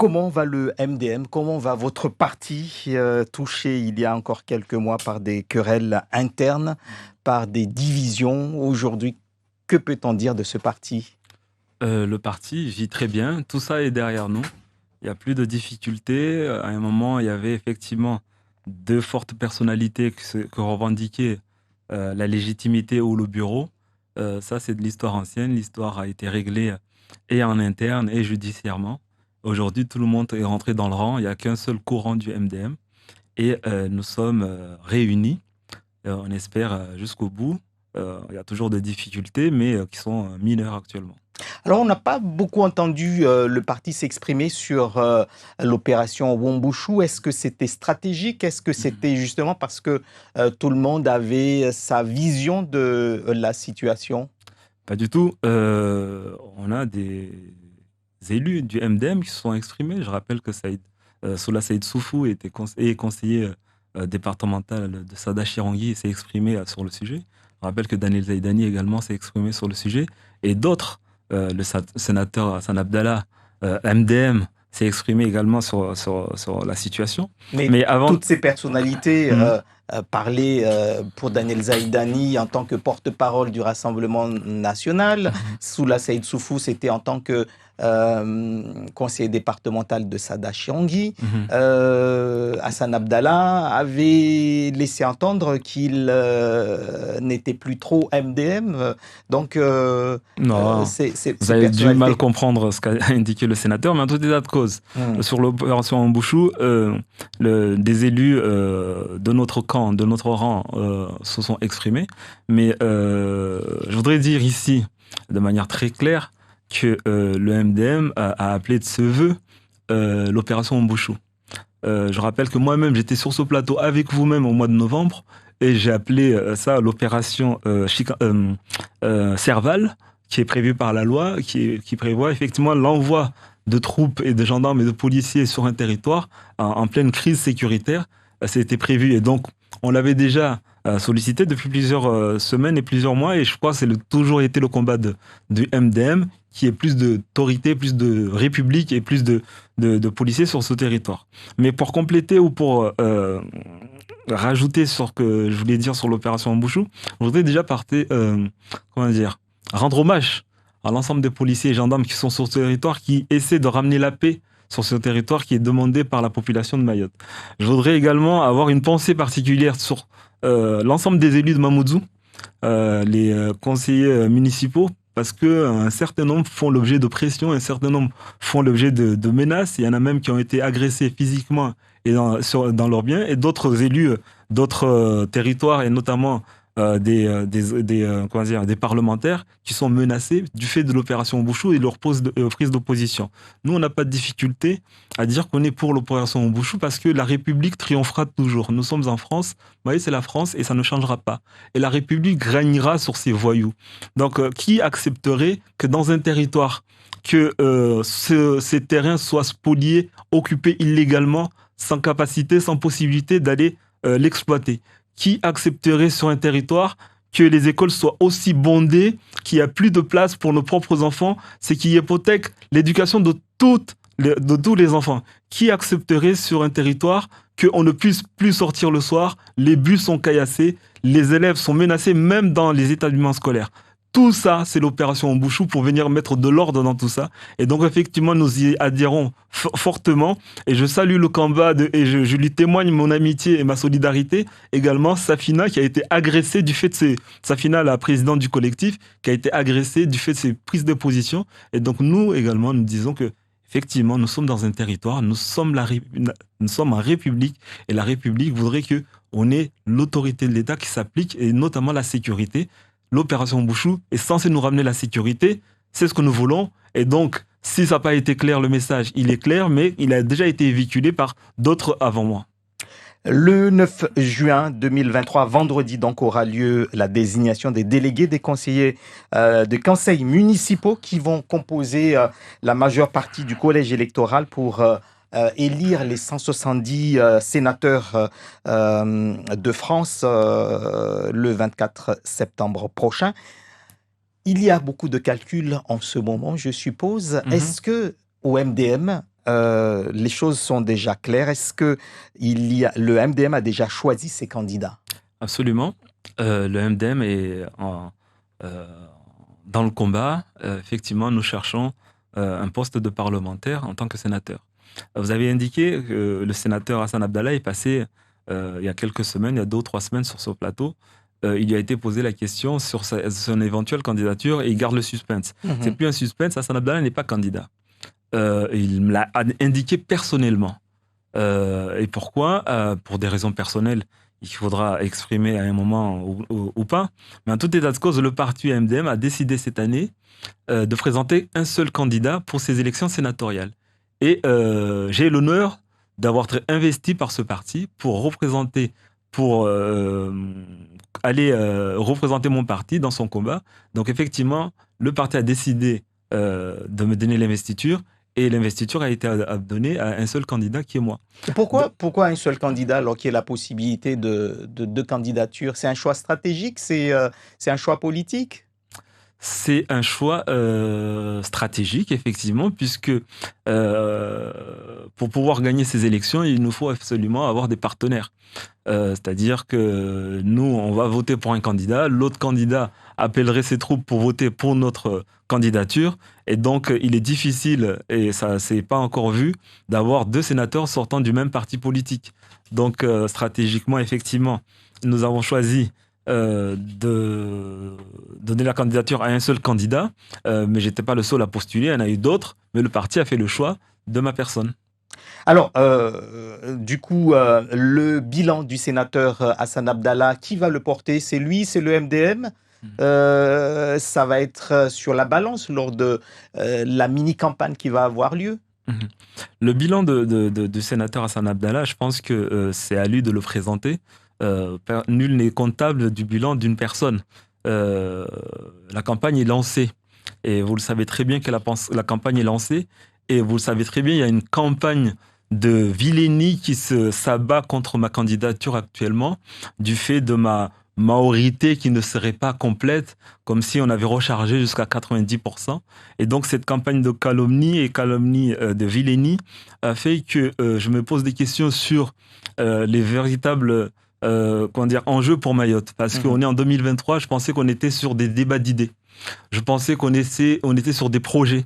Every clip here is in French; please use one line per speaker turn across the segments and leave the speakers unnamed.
Comment va le MDM? Comment va votre parti, touché il y a encore quelques mois par des querelles internes, par des divisions? Aujourd'hui, que peut-on dire de ce parti?
Le parti vit très bien, tout ça est derrière nous. Il y a plus de difficultés. À un moment, il y avait effectivement deux fortes personnalités que revendiquaient la légitimité ou le bureau. Ça, c'est de l'histoire ancienne. L'histoire a été réglée et en interne et judiciairement. Aujourd'hui, tout le monde est rentré dans le rang. Il n'y a qu'un seul courant du MDM. Et nous sommes réunis, on espère, jusqu'au bout. Il y a toujours des difficultés, mais qui sont mineures actuellement.
Alors, on n'a pas beaucoup entendu le parti s'exprimer sur l'opération Wombushu. Est-ce que c'était stratégique? Est-ce que c'était justement parce que tout le monde avait sa vision de la situation?
Pas du tout. On a des élus du MDM qui se sont exprimés. Je rappelle que Sola Saïd Soufou est conseiller départemental de Sada Chirangui et s'est exprimé sur le sujet. Je rappelle que Daniel Zaidani également s'est exprimé sur le sujet. Et d'autres, sénateur Hassan Abdallah, MDM, s'est exprimé également sur la situation.
Mais
Mais avant...
toutes ces personnalités
Mhm.
parlaient pour Daniel Zaïdani en tant que porte-parole du Rassemblement national.
Mhm.
Soula Saïd Soufou, c'était en tant que conseiller départemental de Sada Chiangui.
Mhm.
Hassan Abdallah avait laissé entendre qu'il n'était plus trop MDM. Donc,
Non, vous
ces
avez dû mal
personnalités.
comprendre ce qu'a indiqué le sénateur, mais en tout état de cause,
Hmm.
sur l'opération Ambouchou, des élus de notre camp, de notre rang, se sont exprimés. Mais je voudrais dire ici, de manière très claire, que le MDM a appelé de ses voeux l'opération Ambouchou. Je rappelle que moi-même, j'étais sur ce plateau avec vous-même au mois de novembre, et j'ai appelé ça l'opération Serval, qui est prévue par la loi, qui prévoit effectivement l'envoi de troupes et de gendarmes et de policiers sur un territoire en pleine crise sécuritaire. C'était prévu et donc on l'avait déjà sollicité depuis plusieurs semaines et plusieurs mois, et je crois que toujours été le combat du MDM, qui est plus d'autorité, plus de république et plus de policiers sur ce territoire. Mais pour compléter ou pour rajouter sur ce que je voulais dire sur l'opération Ambouchou, je voudrais déjà comment dire, rendre hommage à l'ensemble des policiers et gendarmes qui sont sur ce territoire, qui essaient de ramener la paix sur ce territoire qui est demandé par la population de Mayotte. Je voudrais également avoir une pensée particulière sur l'ensemble des élus de Mamoudzou, les conseillers municipaux, parce que un certain nombre font l'objet de pression, un certain nombre font l'objet de menaces. Il y en a même qui ont été agressés physiquement et dans leurs biens, et d'autres élus d'autres territoires, et notamment comment dire, des parlementaires qui sont menacés du fait de l'opération Bouchou et leur prise d'opposition. Nous, on n'a pas de difficulté à dire qu'on est pour l'opération Bouchou parce que la République triomphera toujours. Nous sommes en France, vous voyez, c'est la France et ça ne changera pas. Et la République régnera sur ces voyous. Donc, qui accepterait que dans un territoire, que ces terrains soient spoliés, occupés illégalement, sans capacité, sans possibilité d'aller l'exploiter? Qui accepterait sur un territoire que les écoles soient aussi bondées, qu'il n'y a plus de place pour nos propres enfants, c'est qui hypothèque l'éducation de tous les enfants? Qui accepterait sur un territoire qu'on ne puisse plus sortir le soir, les bus sont caillassés, les élèves sont menacés, même dans les établissements scolaires? Tout ça, c'est l'opération Ambouchou pour venir mettre de l'ordre dans tout ça. Et donc, effectivement, nous y adhérons fortement. Et je salue le combat et je lui témoigne mon amitié et ma solidarité. Également, Safina, qui a été agressée du fait de Safina, la présidente du collectif, qui a été agressée du fait de ses prises de position. Et donc, nous également, nous disons que, effectivement, nous sommes dans un territoire, nous sommes en République. Et la République voudrait que on ait l'autorité de l'État qui s'applique, et notamment la sécurité. L'opération Bouchou est censée nous ramener la sécurité, c'est ce que nous voulons, et donc, si ça n'a pas été clair, le message, il est clair, mais il a déjà été véhiculé par d'autres avant moi.
Le 9 juin 2023, vendredi, donc, aura lieu la désignation des délégués des conseillers de conseils municipaux qui vont composer la majeure partie du collège électoral pour élire les 170 sénateurs de France le 24 septembre prochain. Il y a beaucoup de calculs en ce moment, je suppose.
Mhm.
Est-ce que au MDM, les choses sont déjà claires. Est-ce que le MDM a déjà choisi ses candidats?
Absolument. Le MDM est euh, dans le combat. Effectivement, nous cherchons un poste de parlementaire en tant que sénateur. Vous avez indiqué que le sénateur Hassan Abdallah est passé il y a quelques semaines, il y a 2 ou 3 semaines sur ce plateau. Il lui a été posé la question sur son éventuelle candidature et il garde le suspense. C'est
Mhm.
plus un suspense, Hassan Abdallah n'est pas candidat. Il me l'a indiqué personnellement. Et pourquoi? Pour des raisons personnelles, il faudra exprimer à un moment ou pas. Mais en tout état de cause, le parti MDM a décidé cette année de présenter un seul candidat pour ces élections sénatoriales. Et j'ai l'honneur d'avoir été investi par ce parti pour représenter, pour aller représenter mon parti dans son combat. Donc effectivement, le parti a décidé de me donner l'investiture et l'investiture a été donnée à un seul candidat qui est moi.
Et
Donc,
pourquoi un seul candidat alors qu'il y a la possibilité de deux candidatures? C'est un choix stratégique? C'est un choix politique?
c'est un choix stratégique, effectivement, puisque pour pouvoir gagner ces élections, il nous faut absolument avoir des partenaires. C'est-à-dire que nous, on va voter pour un candidat, l'autre candidat appellerait ses troupes pour voter pour notre candidature, et donc il est difficile, et ça c'est pas encore vu, d'avoir 2 sénateurs sortant du même parti politique. Donc stratégiquement, effectivement, nous avons choisi de donner la candidature à un seul candidat, mais j'étais pas le seul à postuler, il y en a eu d'autres, mais le parti a fait le choix de ma personne.
Alors, du coup, le bilan du sénateur Hassan Abdallah, qui va le porter? C'est lui, c'est le MDM? Ça va être sur la balance lors de la mini-campagne qui va avoir lieu?
Mhm. Le bilan du sénateur Hassan Abdallah, je pense que c'est à lui de le présenter. Nul n'est comptable du bilan d'une personne. Euh, la campagne est lancée et vous le savez très bien que la campagne est lancée et vous le savez très bien, il y a une campagne de vilainie qui s'abat contre ma candidature actuellement du fait de ma maorité qui ne serait pas complète, comme si on avait rechargé jusqu'à 90%. Et donc cette campagne de calomnie et calomnie de vilainie a fait que je me pose des questions sur les véritables comment dire, enjeux pour Mayotte. Parce
Mhm.
qu'on est en 2023, je pensais qu'on était sur des débats d'idées. Je pensais on était sur des projets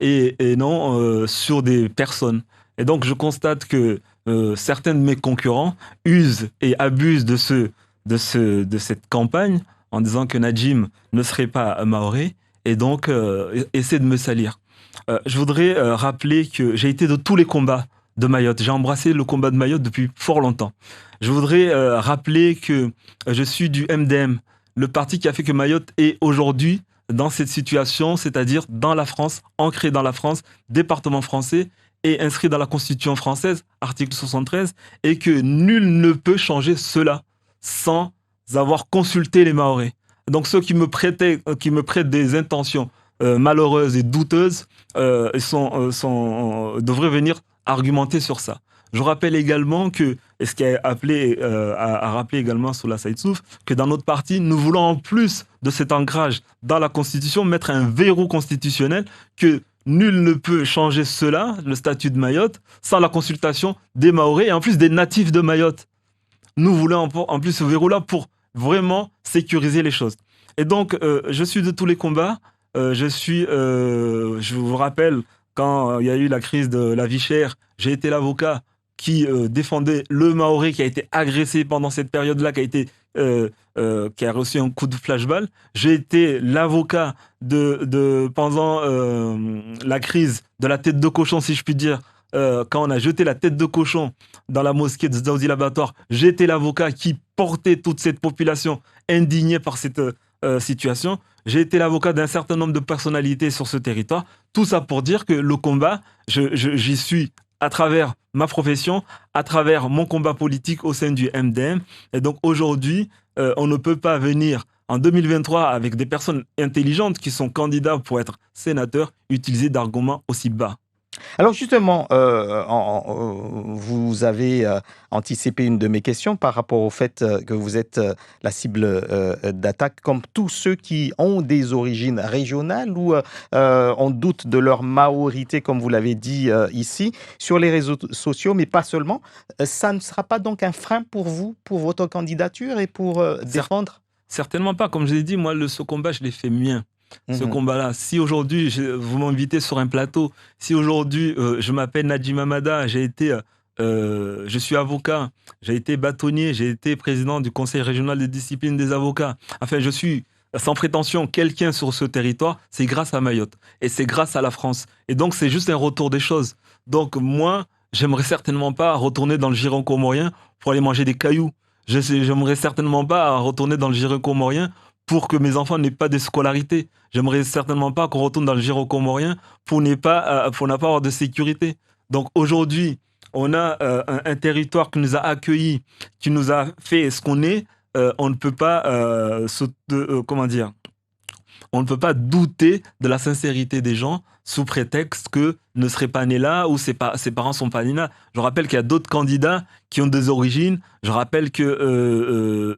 et non sur des personnes. Et donc je constate que certains de mes concurrents usent et abusent de cette campagne en disant que Najim ne serait pas maoré et donc essaie de me salir. Je voudrais rappeler que j'ai été de tous les combats de Mayotte. J'ai embrassé le combat de Mayotte depuis fort longtemps. Je voudrais rappeler que je suis du MDM, le parti qui a fait que Mayotte est aujourd'hui dans cette situation, c'est-à-dire dans la France, ancré dans la France, département français et inscrit dans la Constitution française, article 73, et que nul ne peut changer cela sans avoir consulté les Mahorais. Donc ceux qui me prêtent des intentions malheureuses et douteuses devraient venir argumenter sur ça. Je rappelle également que, et ce qui a appelé, à rappeler également Soula Saïdsouf, que dans notre parti, nous voulons en plus de cet ancrage dans la Constitution, mettre un verrou constitutionnel que nul ne peut changer cela, le statut de Mayotte, sans la consultation des Mahorais et en plus des natifs de Mayotte. Nous voulons en plus ce verrou-là pour vraiment sécuriser les choses. Et donc, je suis de tous les combats. Je vous rappelle, quand il y a eu la crise de la vie chère, j'ai été l'avocat qui défendait le Maoré qui a été agressé pendant cette période-là, qui a reçu un coup de flashball. J'ai été l'avocat pendant la crise de la tête de cochon, si je puis dire, quand on a jeté la tête de cochon dans la mosquée de Zaoudi l'Abattoir. J'ai été l'avocat qui portait toute cette population indignée par cette situation. J'ai été l'avocat d'un certain nombre de personnalités sur ce territoire. Tout ça pour dire que le combat, j'y suis à travers ma profession, à travers mon combat politique au sein du MDM. Et donc aujourd'hui, on ne peut pas venir en 2023 avec des personnes intelligentes qui sont candidats pour être sénateurs, utiliser d'arguments aussi bas.
Alors justement, vous avez anticipé une de mes questions par rapport au fait que vous êtes la cible d'attaque, comme tous ceux qui ont des origines régionales ou on doute de leur maorité, comme vous l'avez dit ici, sur les réseaux sociaux, mais pas seulement. Ça ne sera pas donc un frein pour vous, pour votre candidature et pour
Cer-
défendre?
Certainement pas. Comme je l'ai dit, moi, ce combat, je l'ai fait mien. Ce
Mhm.
combat-là. Si aujourd'hui, vous m'invitez sur un plateau, si aujourd'hui, je m'appelle Nadjim Amada, je suis avocat, j'ai été bâtonnier, j'ai été président du Conseil régional de discipline des avocats. Enfin, je suis sans prétention quelqu'un sur ce territoire, c'est grâce à Mayotte et c'est grâce à la France. Et donc, c'est juste un retour des choses. Donc, moi, j'aimerais certainement pas retourner dans le giron comorien pour aller manger des cailloux. J'aimerais certainement pas retourner dans le giron comorien pour que mes enfants n'aient pas de scolarité. J'aimerais certainement pas qu'on retourne dans le giron comorien pour ne pas avoir de sécurité. Donc aujourd'hui, on a un territoire qui nous a accueillis, qui nous a fait ce qu'on est. On ne peut pas, comment dire, on ne peut pas douter de la sincérité des gens sous prétexte que ne seraient pas nés là ou ses parents sont pas nés là. Je rappelle qu'il y a d'autres candidats qui ont des origines. Je rappelle que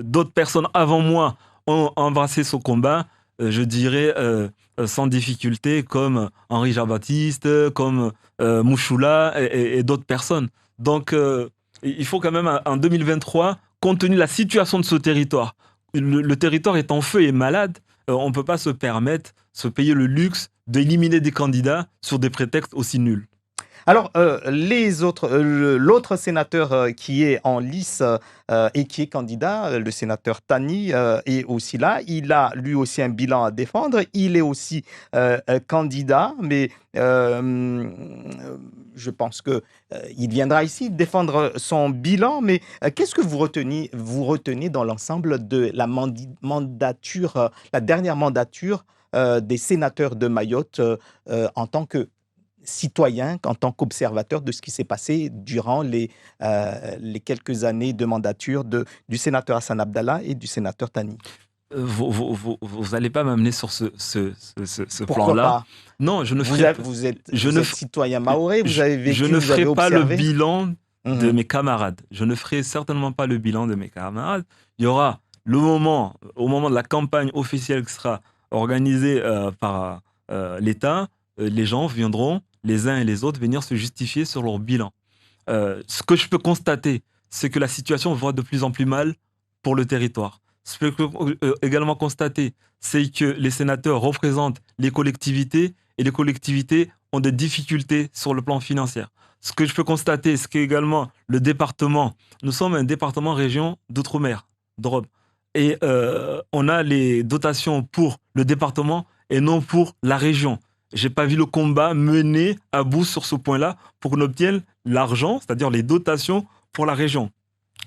d'autres personnes avant moi ont embrassé ce combat, je dirais, sans difficulté, comme Henri Jean-Baptiste, comme Mouchoula et d'autres personnes. Donc, il faut quand même, en 2023, compte tenu de la situation de ce territoire, le territoire est en feu et malade, on ne peut pas se permettre, se payer le luxe d'éliminer des candidats sur des prétextes aussi nuls.
Alors, l'autre sénateur qui est en lice et qui est candidat, le sénateur Tani, est aussi là. Il a lui aussi un bilan à défendre. Il est aussi candidat, mais je pense que il viendra ici défendre son bilan. Mais qu'est-ce que vous retenez dans l'ensemble de la mandature, la dernière mandature des sénateurs de Mayotte en tant que citoyen, en tant qu'observateur de ce qui s'est passé durant les quelques années de mandature du sénateur Hassan Abdallah et du sénateur Tani.
Vous n'allez pas m'amener sur ce
Pourquoi
plan-là.
pas?
Non, je
Vous
ne,
êtes citoyen maoré, vous avez
je
vécu,
ne
vous avez
ferai pas le
observé.
bilan de
Mhm.
mes camarades. Je ne ferai certainement pas le bilan de mes camarades. Il y aura au moment de la campagne officielle qui sera organisée par l'État, les gens viendront, les uns et les autres, venir se justifier sur leur bilan. Ce que je peux constater, c'est que la situation va de plus en plus mal pour le territoire. Ce que je peux également constater, c'est que les sénateurs représentent les collectivités et les collectivités ont des difficultés sur le plan financier. Ce que je peux constater, c'est qu'également le département, nous sommes un département région d'outre-mer, d'Europe, et on a les dotations pour le département et non pour la région. J'ai pas vu le combat mené à bout sur ce point-là pour qu'on obtienne l'argent, c'est-à-dire les dotations pour la région.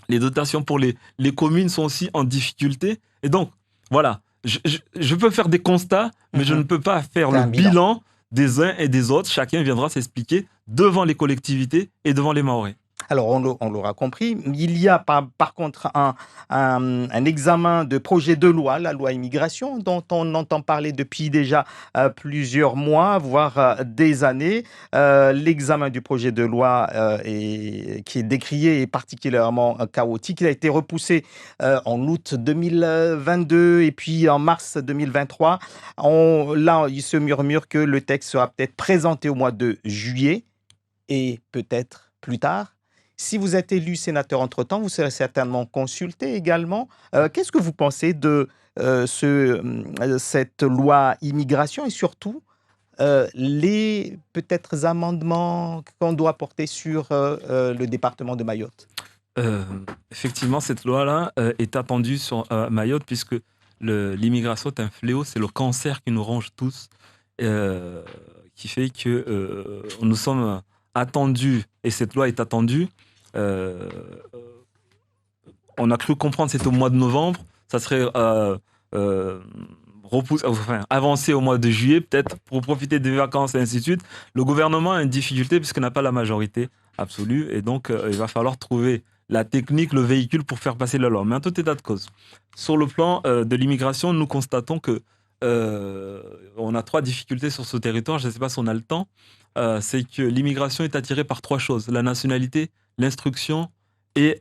Les dotations pour les communes sont aussi en difficulté. Et donc, voilà, je peux faire des constats, mais je ne
Mhm.
peux pas faire
C'est
le
un bilan.
bilan des uns et des autres. Chacun viendra s'expliquer devant les collectivités et devant les Mahorais.
Alors, on l'aura compris. Il y a par contre un examen de projet de loi, la loi immigration, dont on entend parler depuis déjà plusieurs mois, voire des années. L'examen du projet de loi qui est décrié est particulièrement chaotique. Il a été repoussé en août 2022 et puis en mars 2023. Là, il se murmure que le texte sera peut-être présenté au mois de juillet et peut-être plus tard. Si vous êtes élu sénateur entre-temps, vous serez certainement consulté également. Qu'est-ce que vous pensez de cette loi immigration et surtout les peut-être amendements qu'on doit porter sur le département de Mayotte?
Euh, Effectivement, cette loi-là est attendue sur Mayotte puisque l'immigration est un fléau, c'est le cancer qui nous ronge tous, euh, qui fait que nous sommes attendus, et cette loi est attendue. euh, on a cru comprendre que c'était au mois de novembre, ça serait euh, avancé au mois de juillet, peut-être pour profiter des vacances et ainsi de suite. Le gouvernement a une difficulté puisqu'il n'a pas la majorité absolue, et donc il va falloir trouver la technique, le véhicule pour faire passer la loi. Mais en tout état de cause, sur le plan de l'immigration, nous constatons que on a 3 difficultés sur ce territoire, je ne sais pas si on a le temps. C'est que l'immigration est attirée par 3 choses, la nationalité, l'instruction et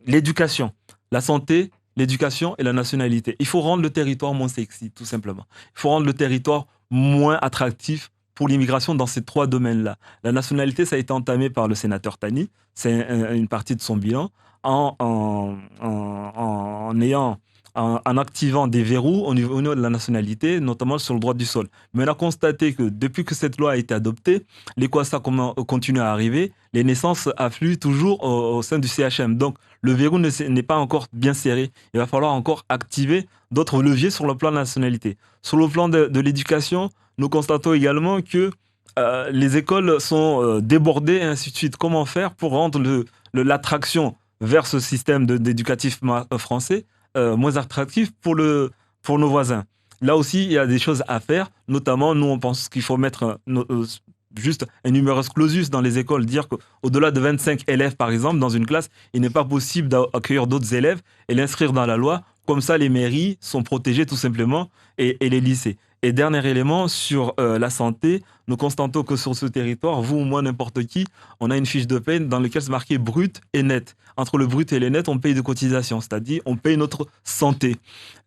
l'éducation. La santé, l'éducation et la nationalité. Il faut rendre le territoire moins sexy, tout simplement. Il faut rendre le territoire moins attractif pour l'immigration dans ces 3 domaines-là. La nationalité, ça a été entamé par le sénateur Tani, c'est une partie de son bilan, en activant des verrous au niveau de la nationalité, notamment sur le droit du sol. Mais on a constaté que depuis que cette loi a été adoptée, les Kwassa continuent à arriver, les naissances affluent toujours au sein du CHM. Donc le verrou n'est pas encore bien serré. Il va falloir encore activer d'autres leviers sur le plan de la nationalité. Sur le plan de l'éducation, nous constatons également que les écoles sont débordées et ainsi de suite. Comment faire pour rendre l'attraction vers ce système d'éducatif français moins attractif pour nos voisins. Là aussi, il y a des choses à faire. Notamment, nous, on pense qu'il faut mettre juste un numerus clausus dans les écoles, dire qu'au-delà de 25 élèves, par exemple, dans une classe, il n'est pas possible d'accueillir d'autres élèves et l'inscrire dans la loi. Comme ça, les mairies sont protégées tout simplement et les lycées. Et dernier élément, sur la santé, nous constatons que sur ce territoire, vous ou moi, n'importe qui, on a une fiche de paie dans laquelle c'est marqué brut et net. Entre le brut et le net, on paye des cotisations, c'est-à-dire on paye notre santé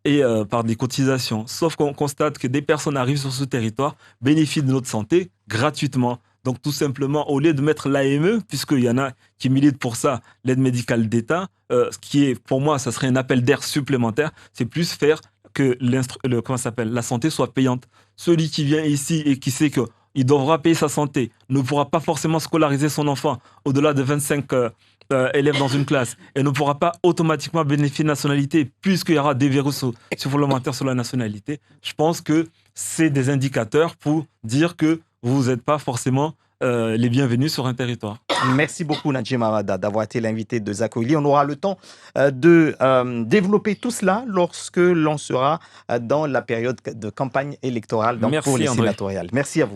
et par des cotisations. Sauf qu'on constate que des personnes arrivent sur ce territoire, bénéficient de notre santé gratuitement. Donc tout simplement, au lieu de mettre l'AME, puisqu'il y en a qui militent pour ça, l'aide médicale d'État, ce qui est, pour moi, ça serait un appel d'air supplémentaire, c'est plus faire que la santé soit payante. Celui qui vient ici et qui sait qu'il devra payer sa santé ne pourra pas forcément scolariser son enfant au-delà de 25 élèves dans une classe et ne pourra pas automatiquement bénéficier de nationalité puisqu'il y aura des verrous supplémentaires sur la nationalité. Je pense que c'est des indicateurs pour dire que vous n'êtes pas forcément les bienvenus sur un territoire.
Merci beaucoup, Nadjim Arada, d'avoir été l'invité de Zakoli. On aura le temps de développer tout cela lorsque l'on sera dans la période de campagne électorale, donc pour les sénatoriales. Merci à vous.